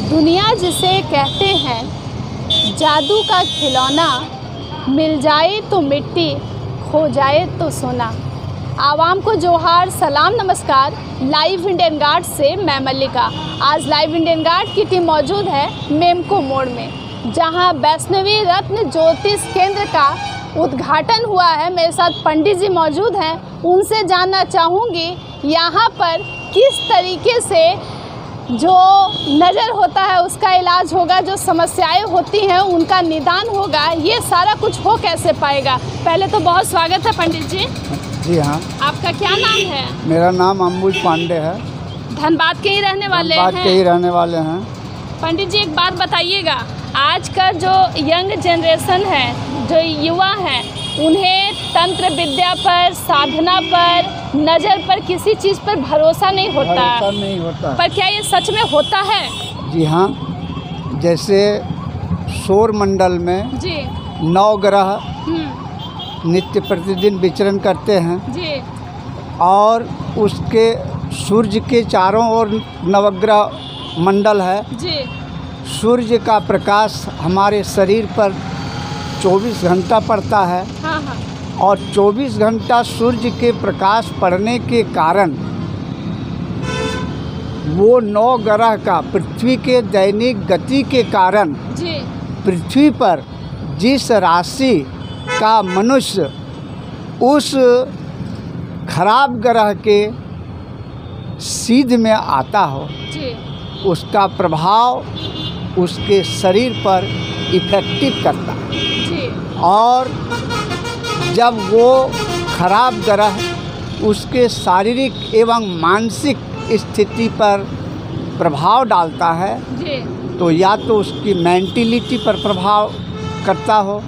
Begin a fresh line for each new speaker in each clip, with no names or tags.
दुनिया जिसे कहते हैं जादू का खिलौना, मिल जाए तो मिट्टी, खो जाए तो सोना। आवाम को जोहार, सलाम, नमस्कार। लाइव इंडियन गार्ड से मैं मल्लिका। आज लाइव इंडियन गार्ड की टीम मौजूद है मेमको मोड़ में, जहां वैष्णवी रत्न ज्योतिष केंद्र का उद्घाटन हुआ है। मेरे साथ पंडित जी मौजूद हैं, उनसे जानना चाहूँगी यहाँ पर किस तरीके से जो नज़र होता है उसका इलाज होगा, जो समस्याएं होती हैं उनका निदान होगा, ये सारा कुछ हो कैसे पाएगा। पहले तो बहुत स्वागत है पंडित जी।
जी हाँ।
आपका क्या नाम है?
मेरा नाम अंबुज पांडे है।
धनबाद के ही रहने वाले हैं?
धनबाद के ही रहने वाले हैं।
पंडित जी एक बात बताइएगा, आज का जो यंग जनरेशन है, जो युवा हैं, उन्हें तंत्र विद्या पर, साधना पर, नज़र पर, किसी चीज़ पर भरोसा नहीं होता। पर क्या ये सच में होता है?
जी हाँ। जैसे सौर मंडल में
जी
9 ग्रह नित्य प्रतिदिन विचरण करते हैं
जी,
और उसके सूर्य के चारों ओर नवग्रह मंडल है
जी।
सूर्य का प्रकाश हमारे शरीर पर 24 घंटा पड़ता है।
हाँ हाँ।
और 24 घंटा सूर्य के प्रकाश पड़ने के कारण वो 9 ग्रह का पृथ्वी के दैनिक गति के कारण
जी
पृथ्वी पर जिस राशि का मनुष्य उस खराब ग्रह के सीध में आता हो,
जी,
उसका प्रभाव उसके शरीर पर इफेक्टिव करता है।
जी।
और जब वो खराब ग्रह उसके शारीरिक एवं मानसिक स्थिति पर प्रभाव डालता है,
जी।
तो या तो उसकी मेंटलिटी पर प्रभाव करता हो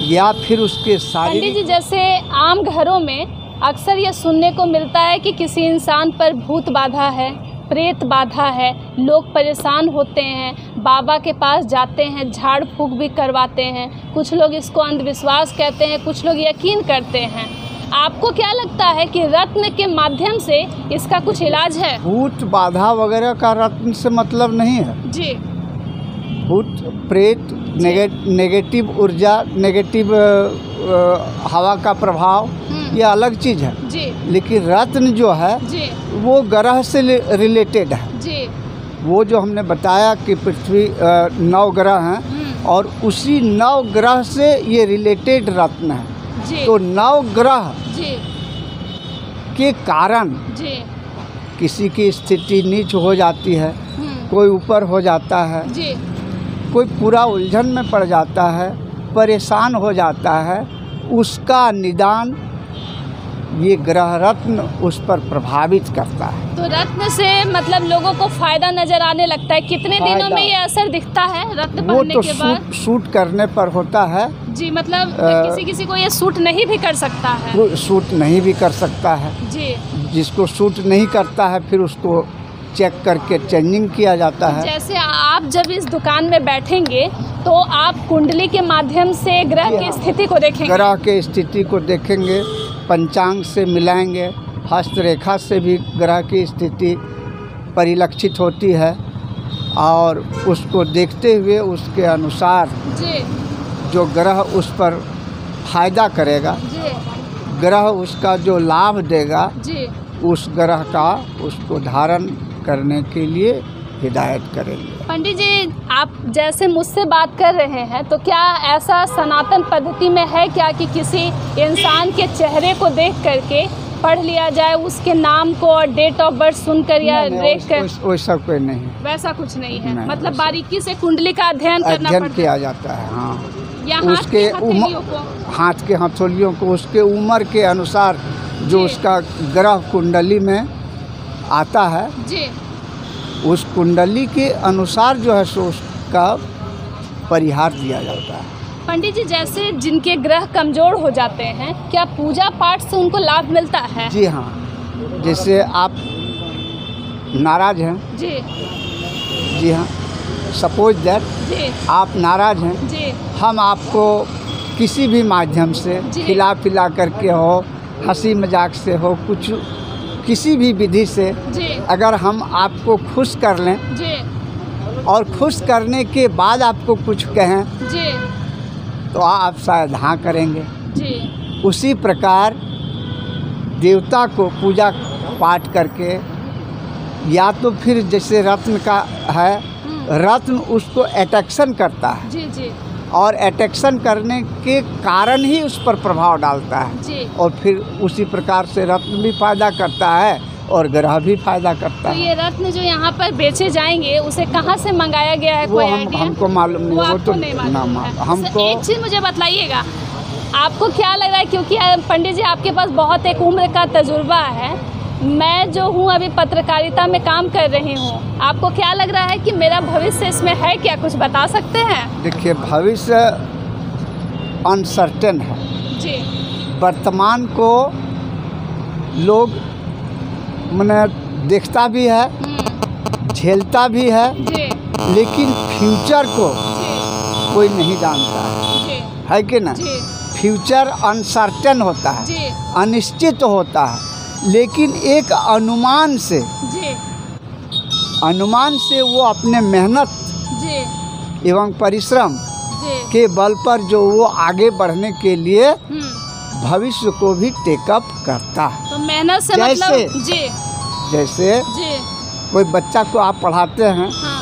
या फिर उसके
पंडित
शारीरिक।
जी, जैसे आम घरों में अक्सर ये सुनने को मिलता है कि किसी इंसान पर भूत बाधा है, प्रेत बाधा है, लोग परेशान होते हैं, बाबा के पास जाते हैं, झाड़ फूक भी करवाते हैं। कुछ लोग इसको अंधविश्वास कहते हैं, कुछ लोग यकीन करते हैं। आपको क्या लगता है कि रत्न के माध्यम से इसका कुछ इलाज है?
भूत बाधा वगैरह का रत्न से मतलब नहीं है
जी।
भूत प्रेत नेगेटिव ऊर्जा, नेगेटिव हवा का प्रभाव, ये अलग चीज़ है।
जी।
लेकिन रत्न जो है
जी
वो ग्रह से रिलेटेड है।
जी।
वो जो हमने बताया कि पृथ्वी 9 ग्रह हैं और उसी 9 ग्रह से ये रिलेटेड रत्न है।
जी।
तो 9 ग्रह
जी
के कारण
जी
किसी की स्थिति नीच हो जाती है, कोई ऊपर हो जाता है,
जी
कोई पूरा उलझन में पड़ जाता है, परेशान हो जाता है, उसका निदान ये ग्रह रत्न उस पर प्रभावित करता है।
तो रत्न से मतलब लोगों को फायदा नजर आने लगता है। कितने दिनों में ये असर दिखता है रत्न पहनने के बाद?
वो तो सूट करने पर होता है।
जी, मतलब किसी किसी को ये सूट नहीं भी कर सकता है।
वो सूट नहीं भी कर सकता है।
जी।
जिसको सूट नहीं करता है फिर उसको चेक करके चेंजिंग किया जाता है।
जैसे आप जब इस दुकान में बैठेंगे तो आप कुंडली के माध्यम से ग्रह की स्थिति को देखेंगे?
ग्रह के स्थिति को देखेंगे, पंचांग से मिलाएंगे, हस्तरेखा से भी ग्रह की स्थिति परिलक्षित होती है और उसको देखते हुए उसके अनुसार
जी
जो ग्रह उस पर फायदा करेगा,
जी
ग्रह उसका जो लाभ देगा,
जी,
उस ग्रह का उसको धारण करने के लिए हिदायत करेंगे।
पंडित जी, आप जैसे मुझसे बात कर रहे हैं तो क्या ऐसा सनातन पद्धति में है क्या कि किसी इंसान के चेहरे को देख करके पढ़ लिया जाए, उसके नाम को और डेट ऑफ बर्थ सुनकर या देख कर?
वैसा कोई नहीं,
वैसा कुछ नहीं है।
नहीं,
मतलब बारीकी से कुंडली का अध्ययन करना पड़ता है?
किया जाता है। हाँ,
या
उसके हाथ के हथेलियों को उसके उम्र के अनुसार जो उसका ग्रह कुंडली में आता है
जी,
उस कुंडली के अनुसार जो है सो उसका परिहार दिया जाता है।
पंडित जी, जैसे जिनके ग्रह कमज़ोर हो जाते हैं, क्या पूजा पाठ से उनको लाभ मिलता है?
जी हाँ। जैसे आप नाराज हैं,
जी
जी हाँ, सपोज दैट
जी
आप नाराज हैं,
जी
हम आपको किसी भी माध्यम से खिला पिला करके हो, हंसी मजाक से हो, कुछ किसी भी विधि से
जी
अगर हम आपको खुश कर लें
जी
और खुश करने के बाद आपको कुछ कहें
जी
तो आप शायद हाँ करेंगे।
जी
उसी प्रकार देवता को पूजा पाठ करके, या तो फिर जैसे रत्न का है, रत्न उसको अट्रैक्शन करता है
जी जी
और अट्रैक्शन करने के कारण ही उस पर प्रभाव डालता है
जी।
और फिर उसी प्रकार से रत्न भी फायदा करता है और ग्रह भी फायदा करता
तो
है।
ये रत्न जो यहाँ पर बेचे जाएंगे उसे कहाँ से मंगाया गया है?
वो
कोई आइडिया?
हमको मालूम नहीं,
वो
वो
आपको
तो
नहीं मालूम है।
हमको।
एक चीज़ मुझे बतलाइएगा, आपको क्या लग रहा है, क्योंकि पंडित जी आपके पास बहुत एक उम्र का तजुर्बा है, मैं जो हूँ अभी पत्रकारिता में काम कर रही हूँ, आपको क्या लग रहा है कि मेरा भविष्य इसमें है क्या? कुछ बता सकते हैं?
देखिए, भविष्य अनसर्टेन है।
जी
वर्तमान को लोग मने देखता भी है, झेलता भी है,
जी
लेकिन फ्यूचर को
जी
कोई नहीं जानता है,
जी
है कि ना?
जी
फ्यूचर अनसर्टेन होता है,
जी
अनिश्चित होता है, लेकिन एक अनुमान से वो अपने मेहनत
जी
एवं परिश्रम
जी
के बल पर जो वो आगे बढ़ने के लिए भविष्य को भी टेकअप करता है।
तो मेहनत से
जैसे
मतलब जी
जैसे
जी
कोई बच्चा को आप पढ़ाते हैं
हाँ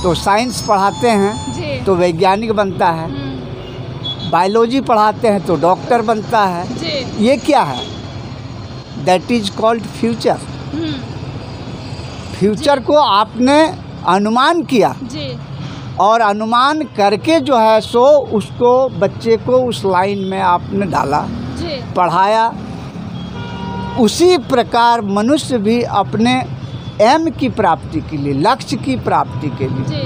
तो साइंस पढ़ाते हैं
जी
तो वैज्ञानिक बनता है, बायोलॉजी पढ़ाते हैं तो डॉक्टर बनता है।
जी
ये क्या है? That is called future. Future को आपने अनुमान किया
जी
और अनुमान करके जो है सो उसको बच्चे को उस लाइन में आपने डाला,
जी
पढ़ाया। उसी प्रकार मनुष्य भी अपने एम की प्राप्ति के लिए, लक्ष्य की प्राप्ति के लिए
जी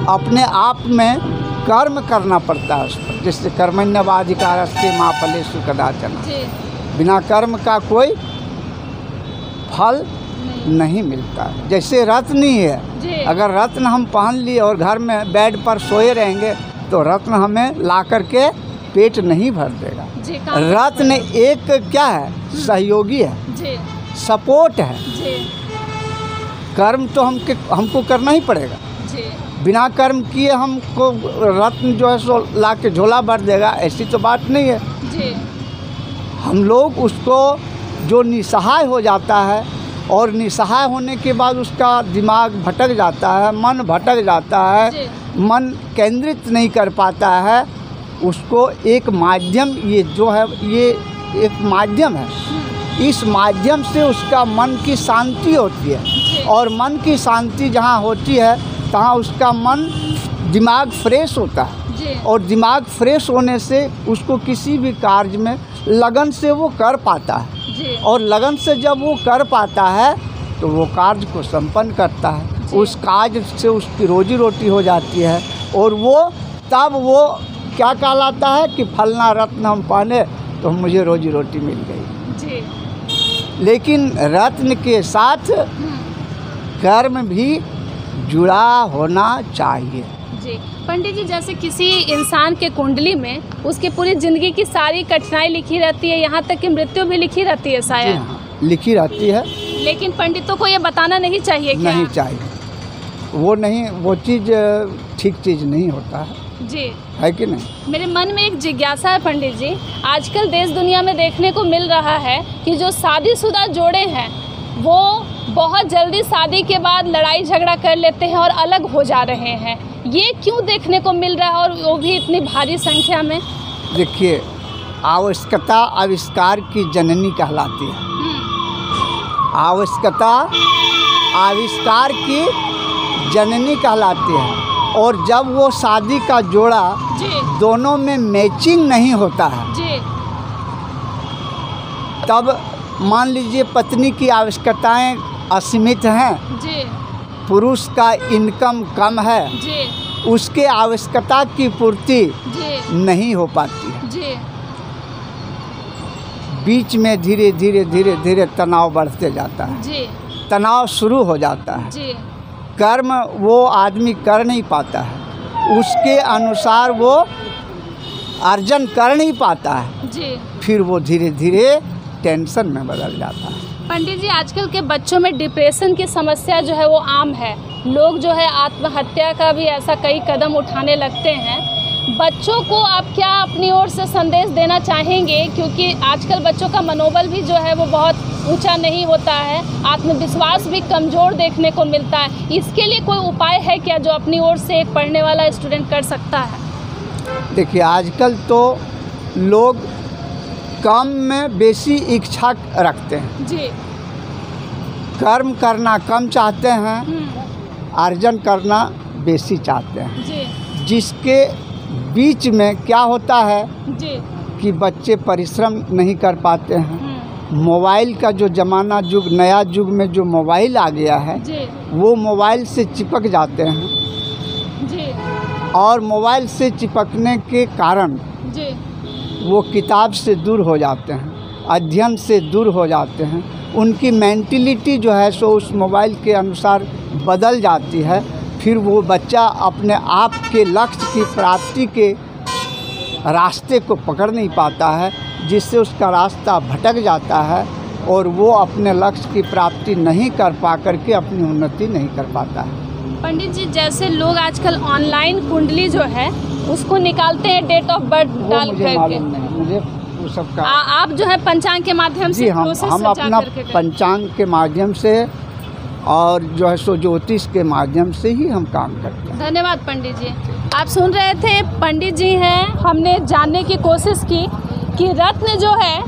अपने आप में कर्म करना पड़ता है उस पर। जैसे कर्मण्यवाधिकारस्ते मा फलेषु कदाचन,
जी
बिना कर्म का कोई फल
नहीं
नहीं मिलता। जैसे रत्न ही है,
जी
अगर रत्न हम पहन लिए और घर में बेड पर सोए रहेंगे तो रत्न हमें ला करके पेट नहीं भर देगा।
जी
रत्न एक क्या है? सहयोगी है,
जी
सपोर्ट है।
जी
कर्म तो हमको करना ही पड़ेगा।
जी
बिना कर्म किए हमको रत्न जो है सो ला के झोला भर देगा, ऐसी तो बात नहीं है।
जी
हम लोग उसको जो निसहाय हो जाता है और निसहाय होने के बाद उसका दिमाग भटक जाता है, मन भटक जाता है,
जी
मन केंद्रित नहीं कर पाता है, उसको एक माध्यम, ये जो है ये एक माध्यम है, इस माध्यम से उसका मन की शांति होती है और मन की शांति जहाँ होती है तहाँ उसका मन दिमाग फ्रेश होता है
जी
और दिमाग फ्रेश होने से उसको किसी भी कार्य में लगन से वो कर पाता है
जी
और लगन से जब वो कर पाता है तो वो कार्य को संपन्न करता है।
जी।
उस कार्य से उसकी रोजी रोटी हो जाती है और वो तब वो क्या कहलाता है कि फलना रत्न हम पहने तो मुझे रोजी रोटी मिल गई।
जी
लेकिन रत्न के साथ कर्म भी जुड़ा होना चाहिए।
जी पंडित जी, जैसे किसी इंसान के कुंडली में उसकी पूरी ज़िंदगी की सारी कठिनाई लिखी रहती है, यहाँ तक कि मृत्यु भी लिखी रहती है
जी
शायद,
हाँ, लिखी रहती है।
लेकिन पंडितों को ये बताना नहीं चाहिए क्या?
नहीं चाहिए, वो नहीं, वो चीज़ ठीक चीज़ नहीं होता
जी
है कि नहीं?
मेरे मन में एक जिज्ञासा है पंडित जी, आजकल देश दुनिया में देखने को मिल रहा है कि जो शादीशुदा जोड़े हैं वो बहुत जल्दी शादी के बाद लड़ाई झगड़ा कर लेते हैं और अलग हो जा रहे हैं। ये क्यों देखने को मिल रहा है और वो भी इतनी भारी संख्या में?
देखिए, आवश्यकता आविष्कार की जननी कहलाती है। आवश्यकता आविष्कार की जननी कहलाती है और जब वो शादी का जोड़ा
जी
दोनों में मैचिंग नहीं होता है
जी
तब मान लीजिए पत्नी की आवश्यकताएं असीमित हैं,
जी
पुरुष का इनकम कम है,
जी
उसके आवश्यकता की पूर्ति
जी
नहीं हो पाती है।
जी
बीच में धीरे धीरे धीरे धीरे तनाव बढ़ते जाता है,
जी
तनाव शुरू हो जाता है।
जी
कर्म वो आदमी कर नहीं पाता है, उसके अनुसार वो अर्जन कर नहीं पाता है,
जी
फिर वो धीरे धीरे टेंशन में बदल जाता है।
पंडित जी, आजकल के बच्चों में डिप्रेशन की समस्या जो है वो आम है। लोग जो है आत्महत्या का भी ऐसा कई कदम उठाने लगते हैं। बच्चों को आप क्या अपनी ओर से संदेश देना चाहेंगे, क्योंकि आजकल बच्चों का मनोबल भी जो है वो बहुत ऊंचा नहीं होता है, आत्मविश्वास भी कमज़ोर देखने को मिलता है। इसके लिए कोई उपाय है क्या जो अपनी ओर से एक पढ़ने वाला स्टूडेंट कर सकता है?
देखिए, आजकल तो लोग काम में बेसी इच्छा रखते हैं
जी।
कर्म करना कम चाहते हैं, अर्जन करना बेसी चाहते हैं
जी।
जिसके बीच में क्या होता है
जी।
कि बच्चे परिश्रम नहीं कर पाते हैं। मोबाइल का जो ज़माना नया युग में जो मोबाइल आ गया है
जी।
वो मोबाइल से चिपक जाते हैं
जी।
और मोबाइल से चिपकने के कारण
जी।
वो किताब से दूर हो जाते हैं, अध्ययन से दूर हो जाते हैं। उनकी मेंटलिटी जो है सो उस मोबाइल के अनुसार बदल जाती है। फिर वो बच्चा अपने आप के लक्ष्य की प्राप्ति के रास्ते को पकड़ नहीं पाता है, जिससे उसका रास्ता भटक जाता है और वो अपने लक्ष्य की प्राप्ति नहीं कर पा करके अपनी उन्नति नहीं कर पाता है।
पंडित जी, जैसे लोग आजकल ऑनलाइन कुंडली जो है उसको निकालते हैं डेट ऑफ बर्थ डाल
मुझे
करके।
मालूम नहीं, मुझे वो सब का
आप जो है पंचांग के माध्यम से
जी हम अपना पंचांग के माध्यम से और जो है सो ज्योतिष के माध्यम से ही हम काम करते हैं।
धन्यवाद पंडित जी। आप सुन रहे थे, पंडित जी हैं। हमने जानने की कोशिश की कि रत्न जो है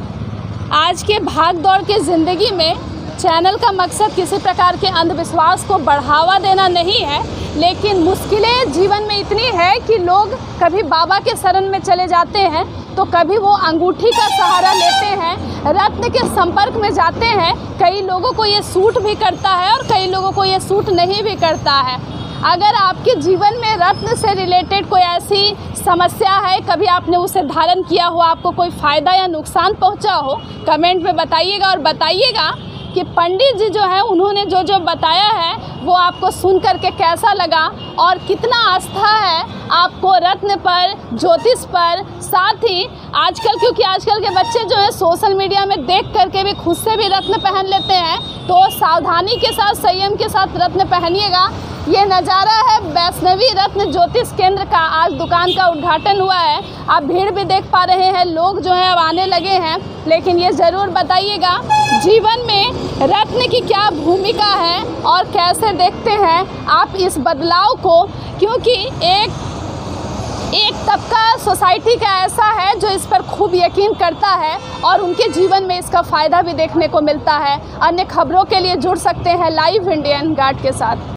आज के भाग दौड़ के ज़िंदगी में चैनल का मकसद किसी प्रकार के अंधविश्वास को बढ़ावा देना नहीं है, लेकिन मुश्किलें जीवन में इतनी है कि लोग कभी बाबा के शरण में चले जाते हैं तो कभी वो अंगूठी का सहारा लेते हैं, रत्न के संपर्क में जाते हैं। कई लोगों को ये सूट भी करता है और कई लोगों को ये सूट नहीं भी करता है। अगर आपके जीवन में रत्न से रिलेटेड कोई ऐसी समस्या है, कभी आपने उसे धारण किया हो, आपको कोई फ़ायदा या नुकसान पहुंचा हो, कमेंट में बताइएगा और बताइएगा कि पंडित जी जो है उन्होंने जो जो बताया है वो आपको सुन करके कैसा लगा और कितना आस्था है आपको रत्न पर, ज्योतिष पर। साथ ही आजकल, क्योंकि आजकल के बच्चे जो है सोशल मीडिया में देख करके भी खुद से भी रत्न पहन लेते हैं, तो सावधानी के साथ, संयम के साथ रत्न पहनिएगा। ये नज़ारा है वैष्णवी रत्न ज्योतिष केंद्र का। आज दुकान का उद्घाटन हुआ है, आप भीड़ भी देख पा रहे हैं, लोग जो है अब आने लगे हैं। लेकिन ये ज़रूर बताइएगा जीवन में रत्न की क्या भूमिका है और कैसे देखते हैं आप इस बदलाव को, क्योंकि एक तबका सोसाइटी का ऐसा है जो इस पर खूब यकीन करता है और उनके जीवन में इसका फ़ायदा भी देखने को मिलता है। अन्य खबरों के लिए जुड़ सकते हैं लाइव इंडियन गार्ड के साथ।